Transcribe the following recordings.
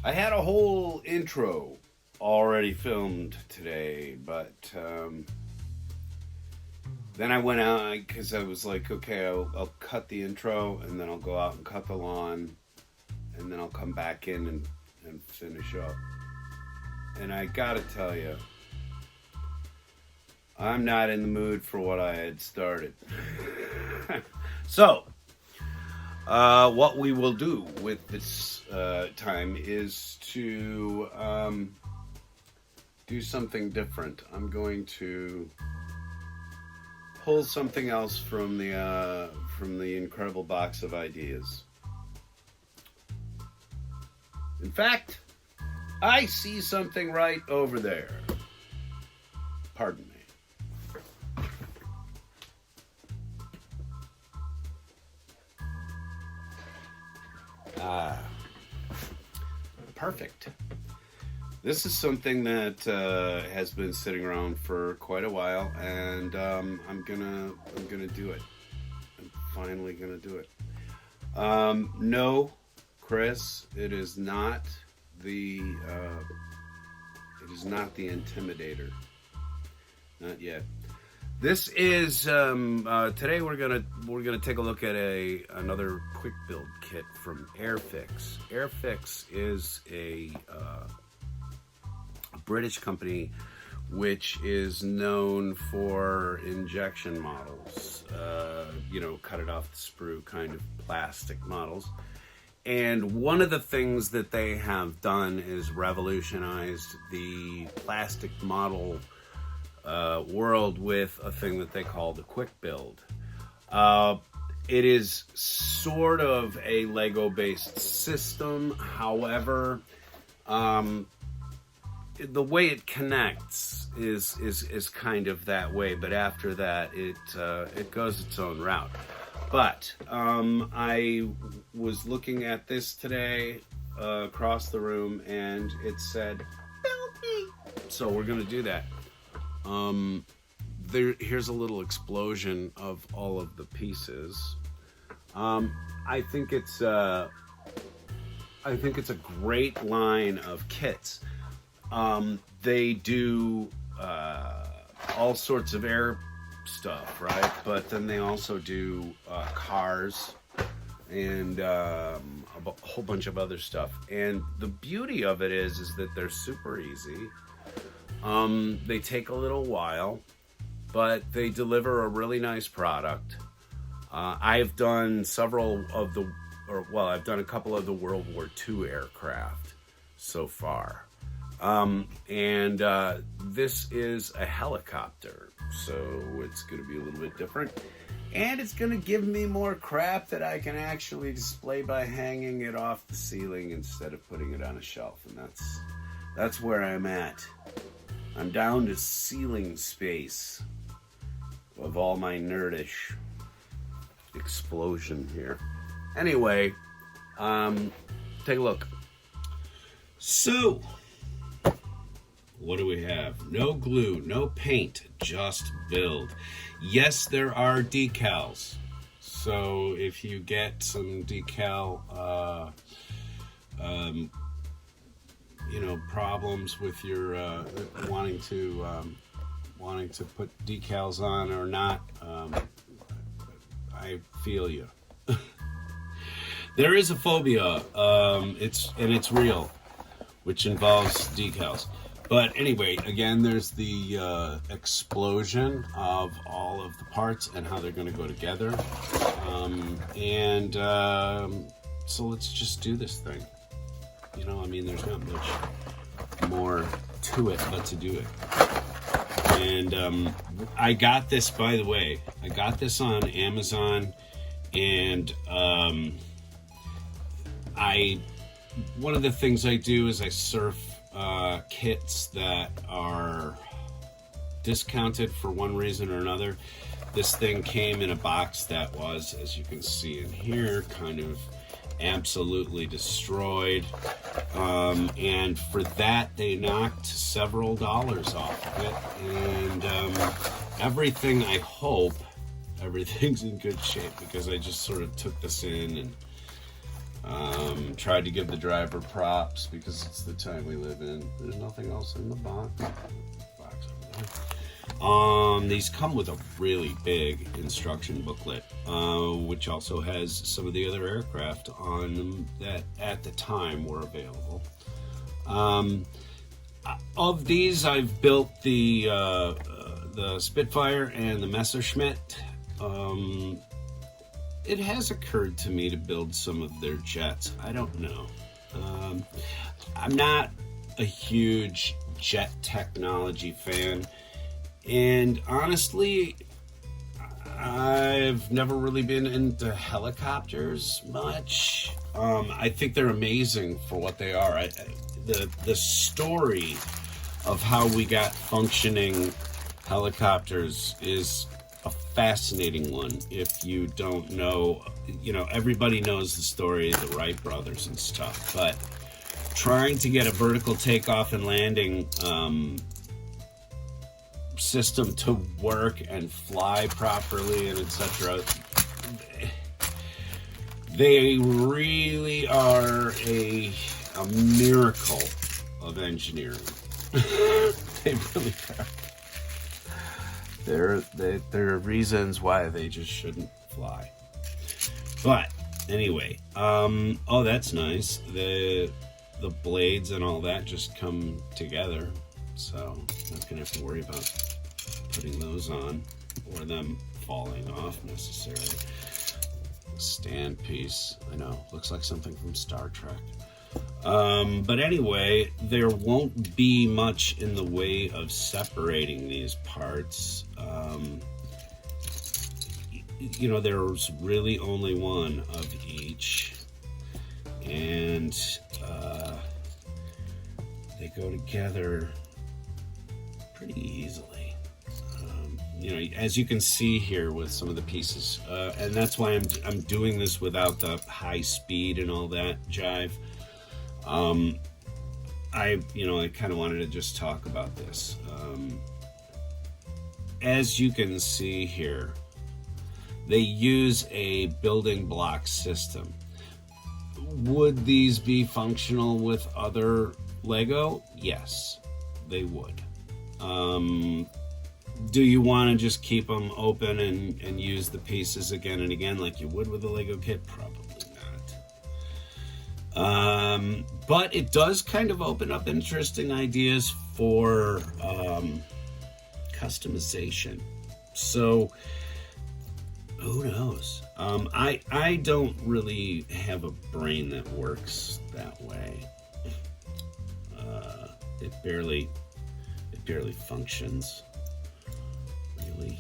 I had a whole intro already filmed today, but then I went out because I was like, okay, I'll cut the intro and then I'll go out and cut the lawn and then I'll come back in and finish up. And I gotta tell you, I'm not in the mood for what I had started. So, what we will do with this time is to do something different. I'm going to pull something else from the incredible box of ideas. In fact, I see something right over there. Pardon me. Perfect. This is something that has been sitting around for quite a while, and I'm gonna do it. I'm finally gonna do it. No, Chris, it is not the Intimidator. Not yet. This is today we're gonna take a look at another quick build kit from AirFix. AirFix is a British company which is known for injection models, cut it off the sprue kind of plastic models. And one of the things that they have done is revolutionized the plastic model world with a thing that they call the quick build. It is sort of a Lego based system. However, the way it connects is kind of that way, but after that it goes its own route. But I was looking at this today across the room, and it said, "Build me." So we're gonna do that. Here's a little explosion of all of the pieces. I think it's a great line of kits. They do all sorts of air stuff, right? But then they also do cars and a whole bunch of other stuff. And the beauty of it is that they're super easy. They take a little while, but they deliver a really nice product. I've done I've done a couple of the World War II aircraft so far. And this is a helicopter, so it's going to be a little bit different. And it's going to give me more crap that I can actually display by hanging it off the ceiling instead of putting it on a shelf. And that's where I'm at. I'm down to ceiling space of all my nerdish explosion here. Anyway, take a look. So, what do we have? No glue, no paint, just build. Yes, there are decals. So if you get some decal, problems with your wanting to put decals on or not, I feel you. There is a phobia. It's real, which involves decals. But anyway, again, there's the explosion of all of the parts and how they're going to go together. So let's just do this thing. There's not much more to it but to do it. And I got this, by the way. I got this on Amazon, and one of the things I do is I surf kits that are discounted for one reason or another. This thing came in a box that was, as you can see in here, kind of absolutely destroyed, and for that they knocked several dollars off of it. And everything, I hope everything's in good shape, because I just sort of took this in Tried to give the driver props because it's the time we live in. There's nothing else in the box. These come with a really big instruction booklet, which also has some of the other aircraft on them that at the time were available. Of these, I've built the Spitfire and the Messerschmitt. It has occurred to me to build some of their jets. I don't know. I'm not a huge jet technology fan, and honestly, I've never really been into helicopters much. I think they're amazing for what they are. The story of how we got functioning helicopters is a fascinating one. If you don't know, everybody knows the story of the Wright brothers and stuff, but trying to get a vertical takeoff and landing system to work and fly properly and etc., they really are a miracle of engineering. They really are. There are reasons why they just shouldn't fly. But anyway, oh, that's nice. The blades and all that just come together, so I'm not gonna have to worry about putting those on or them falling off necessarily. Stand piece, I know, looks like something from Star Trek. But anyway, there won't be much in the way of separating these parts. There's really only one of each, and they go together pretty easily. As you can see here with some of the pieces, and that's why I'm doing this without the high speed and all that jive. I kind of wanted to just talk about this. As you can see here, they use a building block system. Would these be functional with other Lego? Yes, they would. Do you want to just keep them open and use the pieces again and again like you would with a Lego kit? Probably not. But it does kind of open up interesting ideas for customization. So who knows? I don't really have a brain that works that way. It barely functions, really.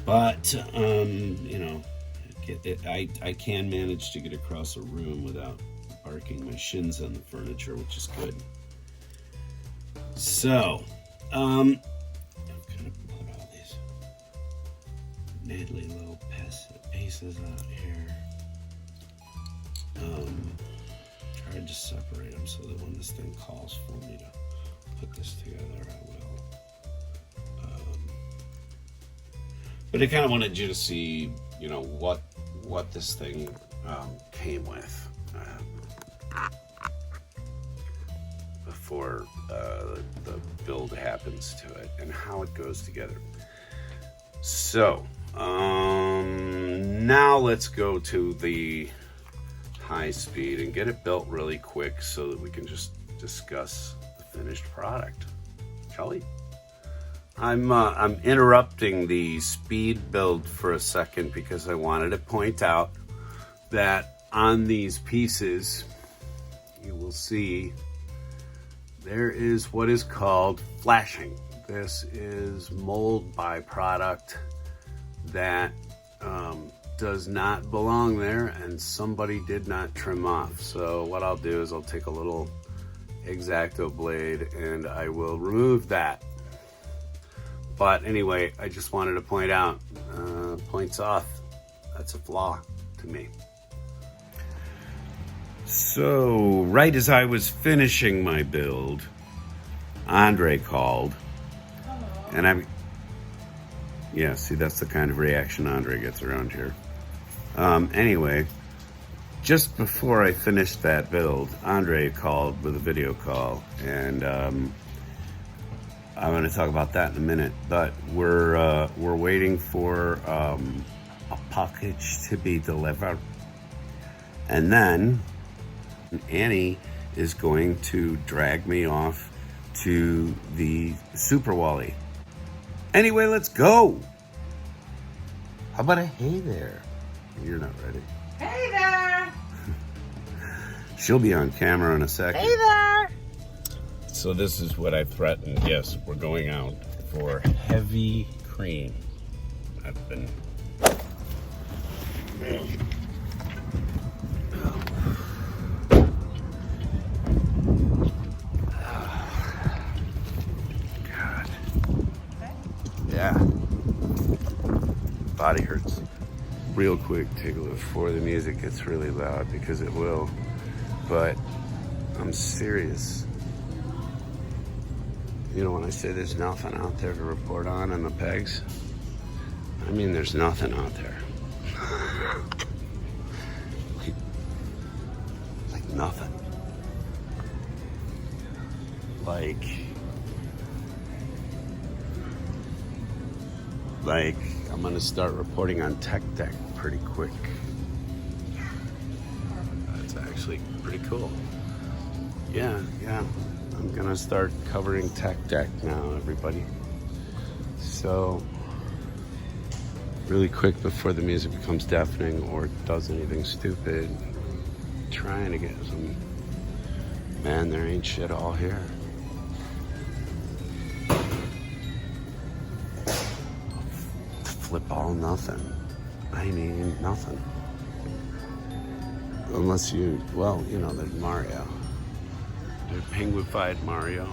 But I can manage to get across a room without barking my shins on the furniture, which is good. So, I'm gonna put all these deadly little pieces out here. Tried to separate them so that when this thing calls for me to put this together, I will. But I kind of wanted you to see, what this thing came with before the build happens to it and how it goes together. So now let's go to the high speed and get it built really quick so that we can just discuss the finished product. Shall we? I'm interrupting the speed build for a second because I wanted to point out that on these pieces, you will see there is what is called flashing. This is mold byproduct that does not belong there, and somebody did not trim off. So what I'll do is I'll take a little X-Acto blade and I will remove that. But anyway, I just wanted to point out, points off. That's a flaw to me. So right as I was finishing my build, Andre called. And yeah, see, that's the kind of reaction Andre gets around here. Anyway, just before I finished that build, Andre called with a video call, and I'm going to talk about that in a minute. But we're waiting for a package to be delivered, and then Annie is going to drag me off to the Super Wally. Anyway, let's go. How about a hey there? You're not ready. Hey there. She'll be on camera in a second. Hey there. So this is what I threatened. Yes, we're going out for heavy cream. I've been... God. Yeah. Body hurts. Real quick, take a look before the music gets really loud, because it will. But I'm serious. You know, when I say there's nothing out there to report on in the pegs, I mean there's nothing out there. like nothing. Like I'm gonna start reporting on Tech Deck pretty quick. That's actually pretty cool. Yeah. I'm gonna start covering Tech Deck now, everybody. So, really quick before the music becomes deafening or does anything stupid, trying to get some, man, there ain't shit all here. Flip all nothing. I mean, nothing. Unless you, well, you know, there's Mario. There's penguified Mario.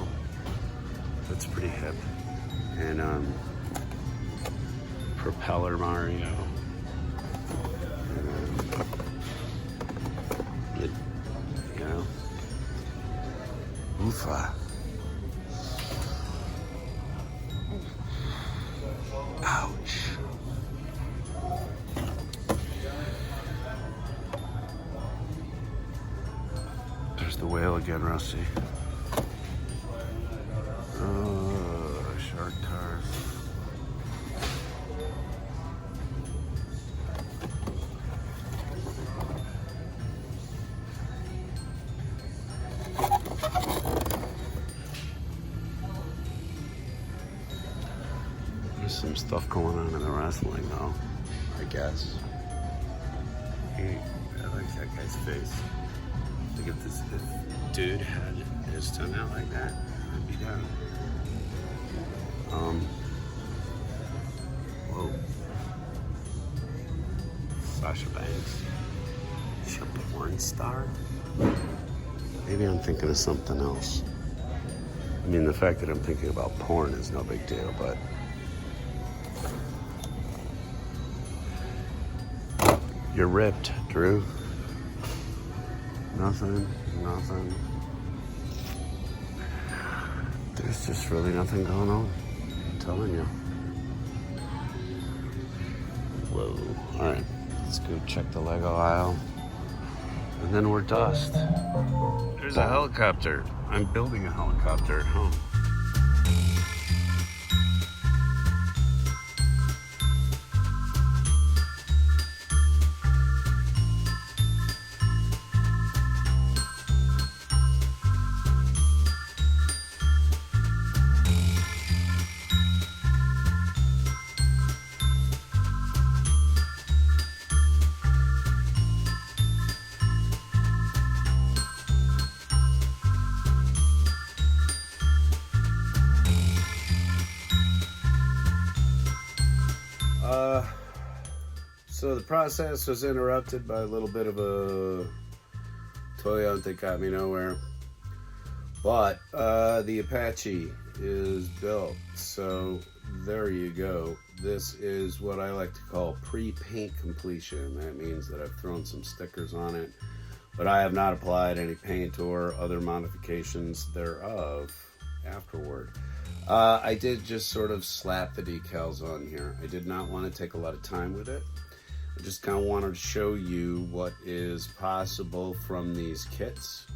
That's pretty hip. And propeller Mario. And, you know, Oofa. Ouch. There's the whale again, Rusty. Oh, shark cars. There's some stuff going on in the wrestling, though, I guess. Hey, I like that guy's face. Look at this. If dude had his tongue out like that, I'd be down. Whoa. Sasha Banks. Is she a porn star? Maybe I'm thinking of something else. I mean, the fact that I'm thinking about porn is no big deal, but... You're ripped, Drew. Nothing. There's just really nothing going on. I'm telling you. Whoa. All right, let's go check the Lego aisle. And then we're dust. There's a helicopter. I'm building a helicopter at home. So the process was interrupted by a little bit of a toy that got me nowhere. But the Apache is built, so there you go. This is what I like to call pre-paint completion. That means that I've thrown some stickers on it, but I have not applied any paint or other modifications thereof afterward. I did just sort of slap the decals on here. I did not want to take a lot of time with it. I just kind of wanted to show you what is possible from these kits.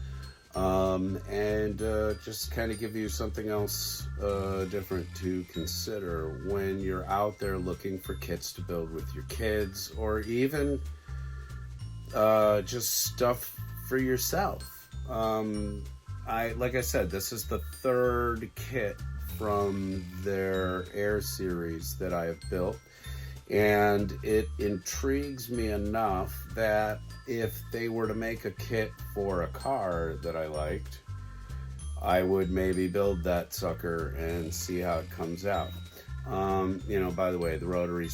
And just kind of give you something else different to consider when you're out there looking for kits to build with your kids, or even just stuff for yourself. Like I said, this is the third kit from their Air series that I have built, and it intrigues me enough that if they were to make a kit for a car that I liked, I would maybe build that sucker and see how it comes out. By the way, the rotors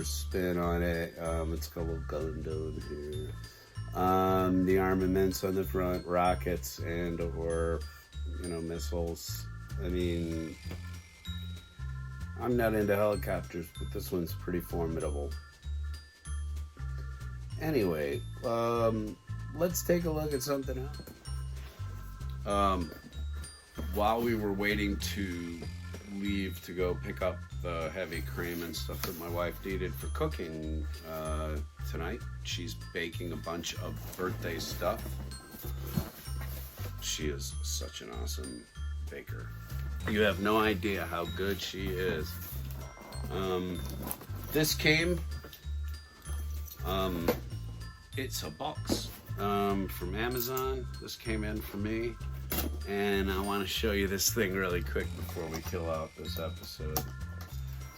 spin on it. It's got a little gun down here. The armaments on the front, rockets or missiles. I mean, I'm not into helicopters, but this one's pretty formidable. Anyway, let's take a look at something else. While we were waiting to leave to go pick up the heavy cream and stuff that my wife needed for cooking tonight, she's baking a bunch of birthday stuff. She is such an awesome baker. You have no idea how good she is. This came, it's a box from Amazon. This came in for me, and I want to show you this thing really quick before we kill out this episode.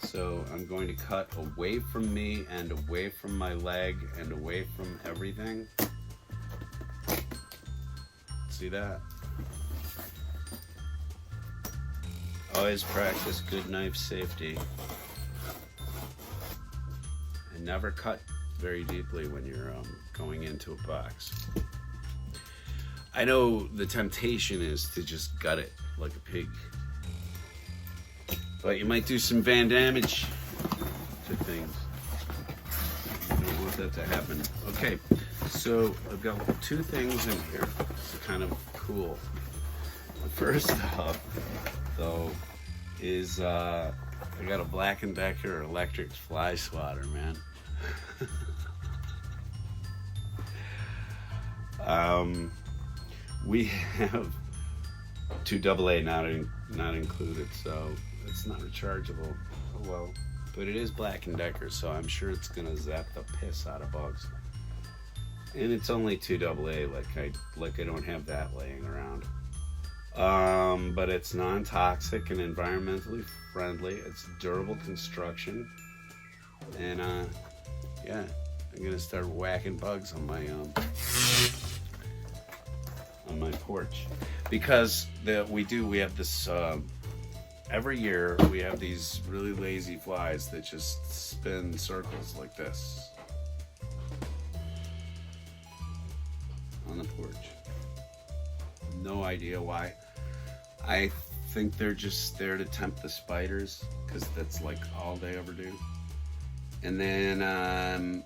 So I'm going to cut away from me and away from my leg and away from everything. See that? Always practice good knife safety. And never cut very deeply when you're going into a box. I know the temptation is to just gut it like a pig, but you might do some Van damage to things. You don't want that to happen. Okay, so I've got two things in here. It's kind of cool. First off, though, is I got a Black & Decker electric fly swatter, man. We have two AA not included, so it's not rechargeable. Oh well, but it is Black & Decker, so I'm sure it's gonna zap the piss out of bugs. And it's only two AA, like I don't have that laying around. But it's non-toxic and environmentally friendly. It's durable construction, and yeah, I'm gonna start whacking bugs on my porch, because we have this every year we have these really lazy flies that just spin circles like this on the porch. No idea why. I think they're just there to tempt the spiders, because that's like all they ever do. And then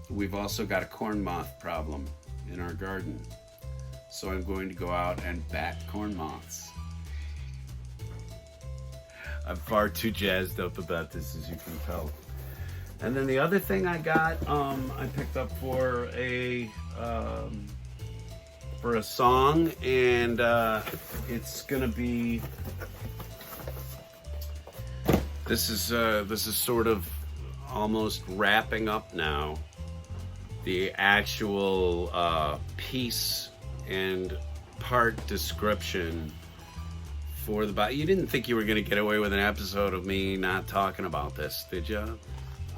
we've also got a corn moth problem in our garden. So I'm going to go out and bat corn moths. I'm far too jazzed up about this, as you can tell. And then the other thing I got, I picked up for a song, and it's gonna be. This is sort of almost wrapping up now. The actual piece and part description for the body. You didn't think you were going to get away with an episode of me not talking about this, did you?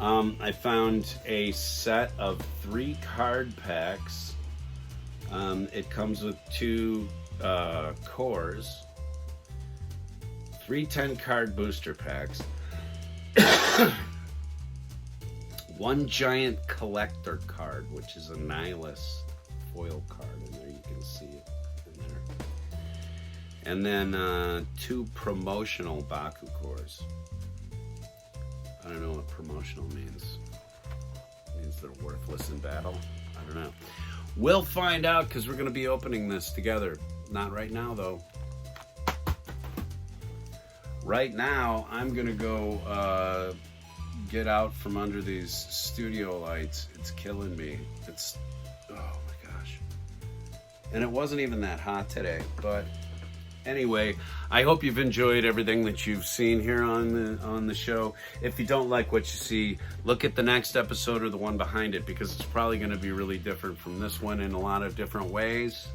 I found a set of 3 card packs. It comes with 2 cores, 3 10-card booster packs, 1 giant collector card, which is a Nihilus foil card in there. You can see it in there. And then 2 promotional Baku cores. I don't know what promotional means. It means they're worthless in battle. I don't know. We'll find out, because we're going to be opening this together. Not right now, though. Right now, I'm going to go get out from under these studio lights. It's killing me. It's, oh my gosh. And it wasn't even that hot today, but anyway, I hope you've enjoyed everything that you've seen here on the show. If you don't like what you see, look at the next episode or the one behind it, because it's probably going to be really different from this one in a lot of different ways.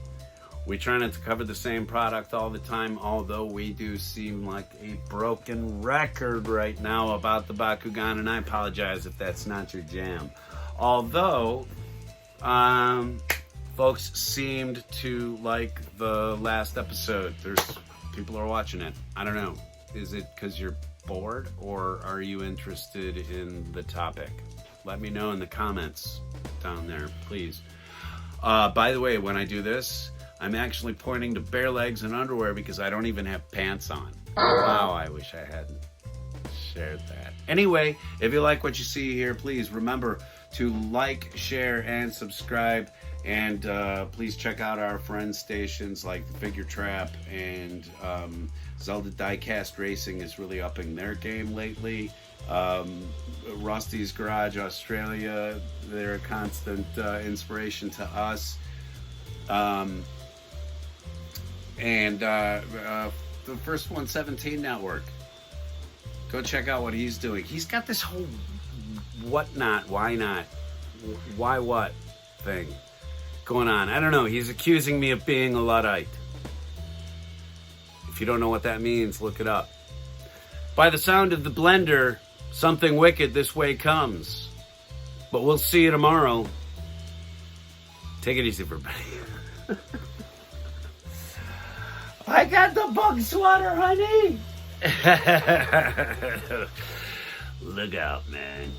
We try not to cover the same product all the time, although we do seem like a broken record right now about the Bakugan, and I apologize if that's not your jam. Although, folks seemed to like the last episode. People are watching it. I don't know. Is it because you're bored, or are you interested in the topic? Let me know in the comments down there, please. By the way, when I do this, I'm actually pointing to bare legs and underwear because I don't even have pants on. Wow, I wish I hadn't shared that. Anyway, if you like what you see here, please remember to like, share, and subscribe. And please check out our friend stations like the Figure Trap and Zelda Diecast Racing is really upping their game lately. Rusty's Garage Australia, they're a constant inspiration to us. And the First 117 Network. Go check out what he's doing. He's got this whole whatnot, why not, why what thing going on. I don't know. He's accusing me of being a Luddite. If you don't know what that means, look it up. By the sound of the blender, something wicked this way comes. But we'll see you tomorrow. Take it easy, everybody. I got the bug swatter, honey. Look out, man.